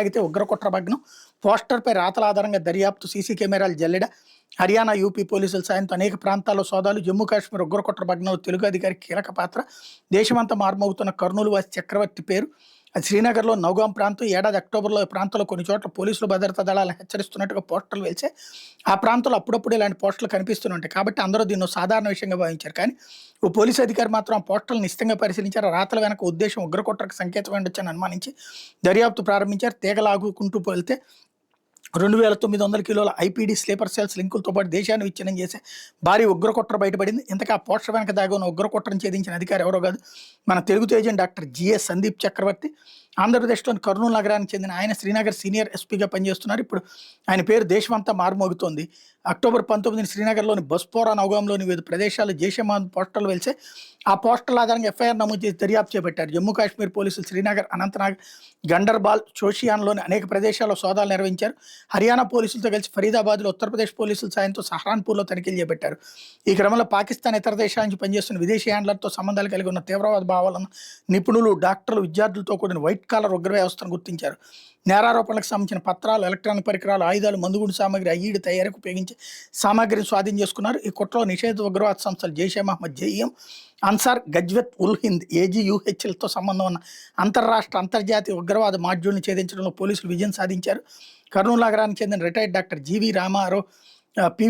సాగితే ఉగ్రకుట్ర భగ్నం పోస్టర్పై రాతల ఆధారంగా దర్యాప్తు సీసీ కెమెరాలు జల్లెడ హర్యానా యూపీ పోలీసుల సాయంతో అనేక ప్రాంతాల్లో సోదాలు జమ్మూ కాశ్మీర్ ఉగ్రకుట్ర భగ్నంలో తెలుగు అధికారి కీలక పాత్ర దేశమంతా మార్మోగుతున్న కర్నూలు వాసి చక్రవర్తి పేరు అది శ్రీనగర్లో నౌగాం ప్రాంతం ఏడాది అక్టోబర్లో ఈ ప్రాంతంలో కొన్ని చోట్ల పోలీసులు భద్రతా దళాలను హెచ్చరిస్తున్నట్టుగా పోస్టర్లు వెలిసే ఆ ప్రాంతంలో అప్పుడప్పుడు ఇలాంటి పోస్టర్లు కనిపిస్తూనే ఉంటాయి కాబట్టి అందరూ దీన్ని ఓ సాధారణ విషయంగా భావించారు కానీ ఓ పోలీసు అధికారి మాత్రం ఆ పోస్టర్లను నిశ్చితంగా పరిశీలించారు ఆ రాతల వెనక ఉద్దేశం ఉగ్రకుట్రకు సంకేతం ఉండొచ్చని అనుమానించి దర్యాప్తు ప్రారంభించారు తీగలాగుకుంటూ వెళ్తే 2900 కిలోల ఐపీడీ స్లీపర్ సెల్స్ లింకులతో పాటు దేశాన్ని విచ్ఛిన్నం చేసే భారీ ఉగ్రకుట్ర బయటపడింది. ఇంతకా ఆ పోస్టర్ వెనక దాగి ఉన్న ఉగ్రకుట్రను ఛేదించిన అధికారి ఎవరో కాదు మన తెలుగు తేజం డాక్టర్ జిఎస్ సందీప్ చక్రవర్తి. ఆంధ్రప్రదేశ్లోని కర్నూలు నగరానికి చెందిన ఆయన శ్రీనగర్ సీనియర్ ఎస్పీగా పనిచేస్తున్నారు. ఇప్పుడు ఆయన పేరు దేశమంతా మారుమోగుతోంది. అక్టోబర్ 19 శ్రీనగర్లోని బస్పోరా నౌగాంలోని వివిధ ప్రదేశాల్లో జైషే మహమ్మద్ పోస్టర్లు వెలిసే ఆ పోస్టర్ల ఆధారంగా ఎఫ్ఐఆర్ నమోదు చేసి దర్యాప్తు చేపట్టారు. జమ్మూ కాశ్మీర్ పోలీసులు శ్రీనగర్, అనంతనాగ్, గండర్బాల్, షోషియాన్లోని అనేక ప్రదేశాల్లో సోదాలు నిర్వహించారు. హర్యానా పోలీసులతో కలిసి ఫరీదాబాద్లో ఉత్తరప్రదేశ్ పోలీసుల సాయంతో సహరాన్పూర్లో తనిఖీలు చేపట్టారు. ఈ క్రమంలో పాకిస్తాన్ ఇతర దేశాల నుంచి పనిచేస్తున్న విదేశీ హ్యాండ్లర్తో సంబంధాలు కలిగి ఉన్న తీవ్రవాద భావాలను నిపుణులు, డాక్టర్లు, విద్యార్థులతో కూడిన వైట్ కాలర్ ఉగ్ర వ్యవస్థను గుర్తించారు. నేరారోపణలకు సంబంధించిన పత్రాలు, ఎలక్ట్రానిక్ పరికరాలు, ఆయుధాలు, మందుగుండు సామాగ్రి, ఐఈడి తయారీకి ఉపయోగించి సామాగ్రిని స్వాధీనం చేసుకున్నారు. ఈ కుట్రలో నిషేధిత ఉగ్రవాద సంస్థలు జైషే మహమ్మద్, జైఎం, అన్సార్, గజ్వత్ ఉల్ హింద్, ఏజీయూహెచ్ఎల్తో సంబంధం ఉన్న అంతర్రాష్ట్ర, అంతర్జాతీయ ఉగ్రవాద మాడ్యూల్ని ఛేదించడంలో పోలీసులు విజయం సాధించారు. కర్నూలు నగరానికి చెందిన రిటైర్డ్ డాక్టర్ జీవి రామారావు, పి